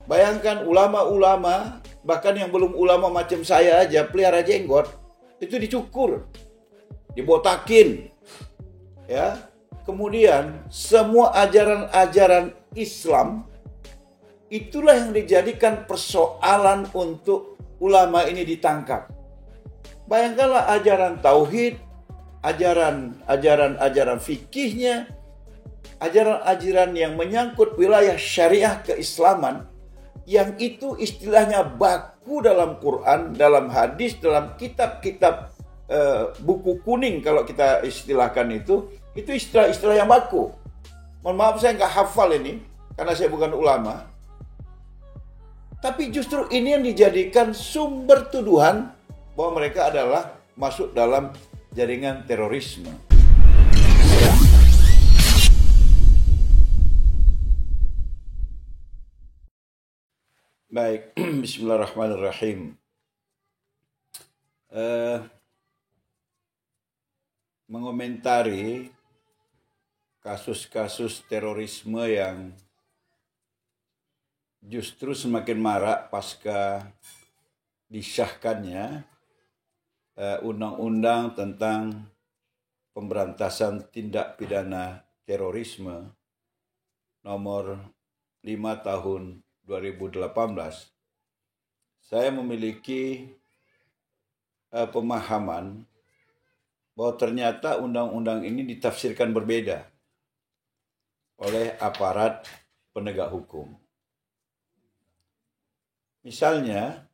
Bayangkan ulama-ulama, bahkan yang belum ulama macam saya aja, pelihara jenggot, itu dicukur, dibotakin, ya. Kemudian semua ajaran-ajaran Islam itulah yang dijadikan persoalan untuk ulama ini ditangkap. Bayangkanlah ajaran tauhid, ajaran fikihnya, ajaran-ajaran yang menyangkut wilayah syariah keislaman, yang itu istilahnya baku dalam Quran, dalam hadis, dalam kitab-kitab buku kuning kalau kita istilahkan itu istilah-istilah yang baku. Mohon maaf saya nggak hafal ini, karena saya bukan ulama. Tapi justru ini yang dijadikan sumber tuduhan bahwa mereka adalah masuk dalam jaringan terorisme. Baik, bismillahirrahmanirrahim. Mengomentari kasus-kasus terorisme yang justru semakin marak pasca disahkannya undang-undang tentang pemberantasan tindak pidana terorisme nomor 5 tahun 2018. Saya memiliki pemahaman bahwa ternyata undang-undang ini ditafsirkan berbeda oleh aparat penegak hukum. Misalnya,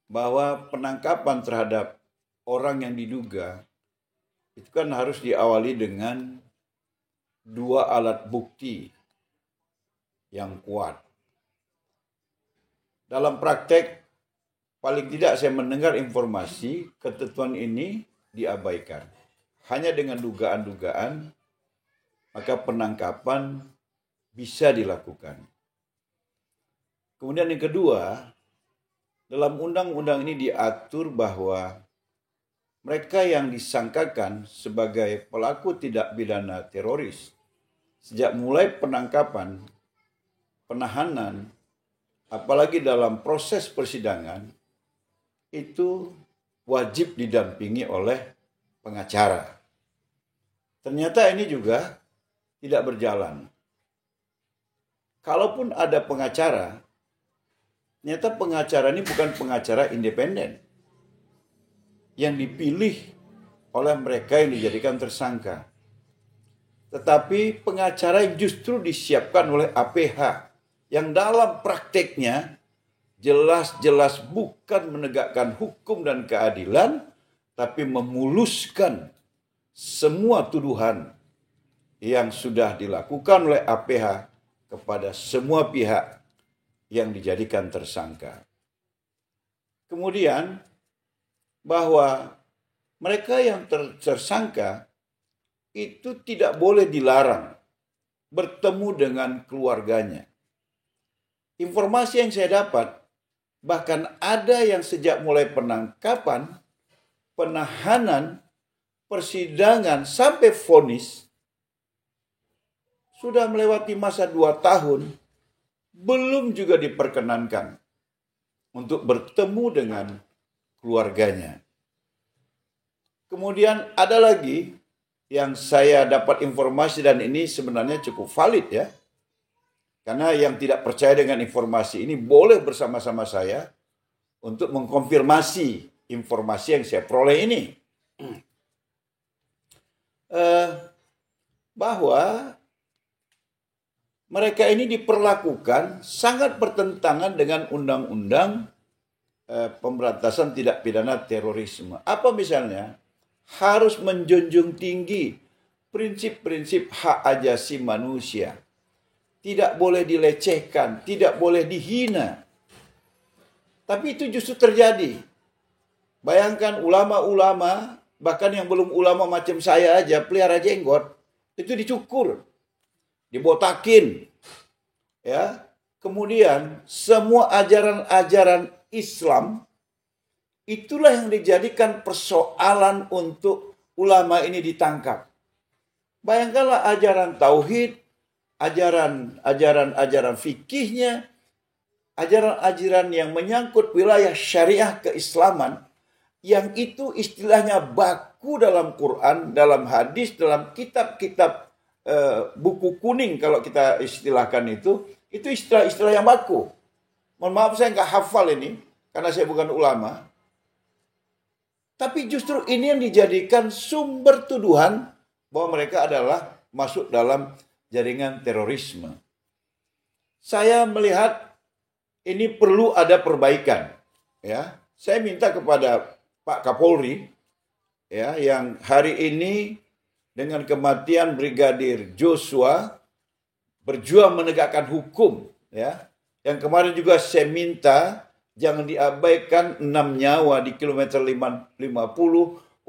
bahwa penangkapan terhadap orang yang diduga itu kan harus diawali dengan 2 alat bukti yang kuat. Dalam praktek, paling tidak saya mendengar informasi ketentuan ini diabaikan. Hanya dengan dugaan-dugaan, maka penangkapan bisa dilakukan. Kemudian yang kedua, dalam undang-undang ini diatur bahwa mereka yang disangkakan sebagai pelaku tindak pidana teroris sejak mulai penangkapan, penahanan, apalagi dalam proses persidangan, itu wajib didampingi oleh pengacara. Ternyata ini juga tidak berjalan. Kalaupun ada pengacara, ternyata pengacara ini bukan pengacara independen yang dipilih oleh mereka yang dijadikan tersangka. Tetapi pengacara yang justru disiapkan oleh APH yang dalam prakteknya jelas-jelas bukan menegakkan hukum dan keadilan, tapi memuluskan semua tuduhan yang sudah dilakukan oleh APH kepada semua pihak yang dijadikan tersangka. Kemudian, bahwa mereka yang tersangka itu tidak boleh dilarang bertemu dengan keluarganya. Informasi yang saya dapat, bahkan ada yang sejak mulai penangkapan, penahanan, persidangan sampai vonis sudah melewati masa 2 tahun, belum juga diperkenankan untuk bertemu dengan keluarganya. Kemudian ada lagi yang saya dapat informasi, dan ini sebenarnya cukup valid ya. Karena yang tidak percaya dengan informasi ini boleh bersama-sama saya untuk mengkonfirmasi informasi yang saya peroleh ini. Bahwa mereka ini diperlakukan sangat bertentangan dengan undang-undang pemberantasan tindak pidana terorisme. Apa misalnya? Harus menjunjung tinggi prinsip-prinsip hak asasi manusia. Tidak boleh dilecehkan, tidak boleh dihina. Tapi itu justru terjadi. Bayangkan ulama-ulama, bahkan yang belum ulama macam saya aja, pelihara jenggot, itu dicukur, dibotakin, ya. Kemudian semua ajaran-ajaran Islam itulah yang dijadikan persoalan untuk ulama ini ditangkap. Bayangkanlah ajaran tauhid, ajaran fikihnya, ajaran-ajaran yang menyangkut wilayah syariah keislaman, yang itu istilahnya baku dalam Quran, dalam hadis, dalam kitab-kitab buku kuning kalau kita istilahkan itu istilah-istilah yang baku. Mohon maaf saya nggak hafal ini, karena saya bukan ulama. Tapi justru ini yang dijadikan sumber tuduhan bahwa mereka adalah masuk dalam jaringan terorisme. Saya melihat ini perlu ada perbaikan. Ya, saya minta kepada Pak Kapolri, ya, yang hari ini dengan kematian Brigadir Joshua berjuang menegakkan hukum, ya. Yang kemarin juga saya minta jangan diabaikan 6 nyawa di kilometer 50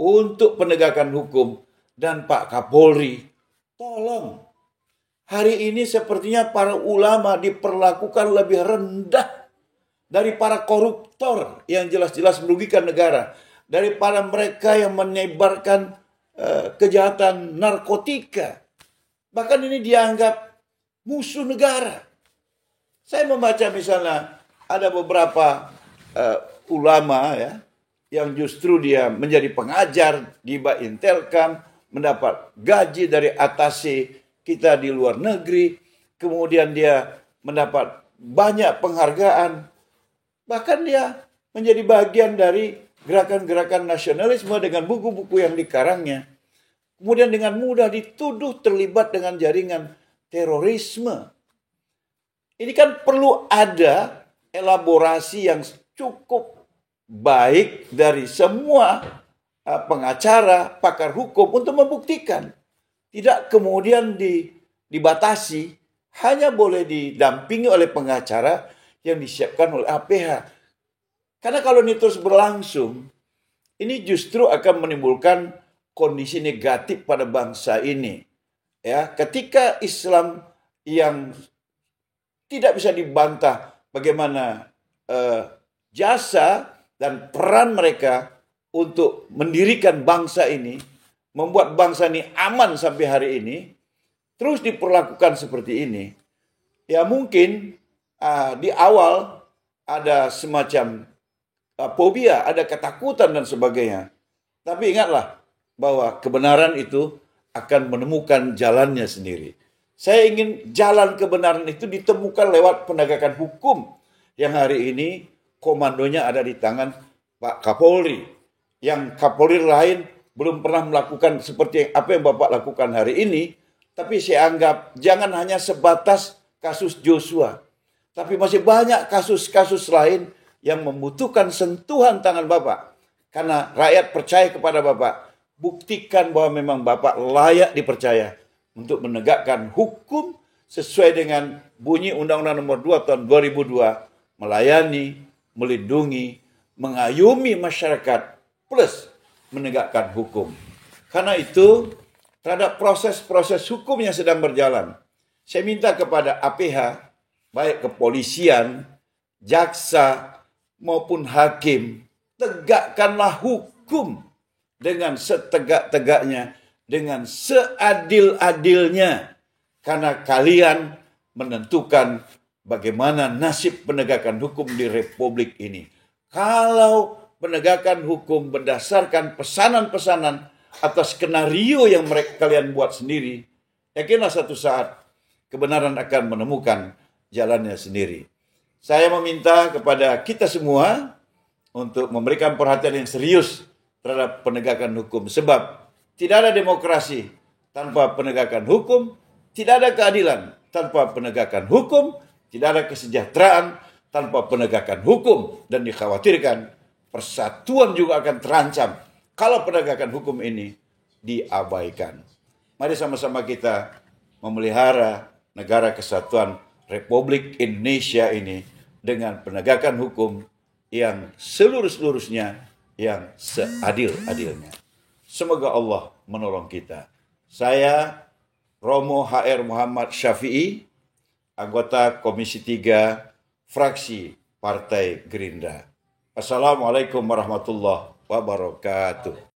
untuk penegakan hukum. Dan Pak Kapolri, tolong. Hari ini sepertinya para ulama diperlakukan lebih rendah dari para koruptor yang jelas-jelas merugikan negara. Dari para mereka yang menyebarkan kejahatan narkotika. Bahkan ini dianggap musuh negara. Saya membaca misalnya ada beberapa ulama, ya, yang justru dia menjadi pengajar di Intelkam, mendapat gaji dari atase kita di luar negeri, kemudian dia mendapat banyak penghargaan, bahkan dia menjadi bagian dari gerakan-gerakan nasionalisme dengan buku-buku yang dikarangnya. Kemudian dengan mudah dituduh terlibat dengan jaringan terorisme. Ini kan perlu ada elaborasi yang cukup baik dari semua pengacara, pakar hukum untuk membuktikan. Tidak kemudian dibatasi, hanya boleh didampingi oleh pengacara yang disiapkan oleh APH. Karena kalau ini terus berlangsung, ini justru akan menimbulkan kondisi negatif pada bangsa ini. Ya, ketika Islam yang tidak bisa dibantah bagaimana jasa dan peran mereka untuk mendirikan bangsa ini, membuat bangsa ini aman sampai hari ini, terus diperlakukan seperti ini. Ya mungkin di awal ada semacam fobia, ada ketakutan dan sebagainya. Tapi ingatlah bahwa kebenaran itu akan menemukan jalannya sendiri. Saya ingin jalan kebenaran itu ditemukan lewat penegakan hukum yang hari ini komandonya ada di tangan Pak Kapolri. Yang Kapolri lain belum pernah melakukan seperti apa yang Bapak lakukan hari ini. Tapi saya anggap jangan hanya sebatas kasus Joshua. Tapi masih banyak kasus-kasus lain yang membutuhkan sentuhan tangan Bapak. Karena rakyat percaya kepada Bapak. Buktikan bahwa memang Bapak layak dipercaya untuk menegakkan hukum sesuai dengan bunyi Undang-Undang Nomor 2 Tahun 2002. Melayani, melindungi, mengayomi masyarakat, plus menegakkan hukum. Karena itu, terhadap proses-proses hukum yang sedang berjalan, saya minta kepada APH, baik kepolisian, jaksa, maupun hakim, tegakkanlah hukum dengan setegak-tegaknya, dengan seadil-adilnya. Karena kalian menentukan bagaimana nasib penegakan hukum di Republik ini. Kalau penegakan hukum berdasarkan pesanan-pesanan atas skenario yang kalian buat sendiri, yakinlah satu saat kebenaran akan menemukan jalannya sendiri. Saya meminta kepada kita semua untuk memberikan perhatian yang serius terhadap penegakan hukum. Sebab tidak ada demokrasi tanpa penegakan hukum, tidak ada keadilan tanpa penegakan hukum, tidak ada kesejahteraan tanpa penegakan hukum, dan dikhawatirkan persatuan juga akan terancam kalau penegakan hukum ini diabaikan. Mari sama-sama kita memelihara negara kesatuan Republik Indonesia ini dengan penegakan hukum yang seluruh-seluruhnya, yang seadil-adilnya. Semoga Allah menolong kita. Saya Romo HR Muhammad Syafi'i, anggota Komisi 3 Fraksi Partai Gerindra. Assalamualaikum warahmatullahi wabarakatuh.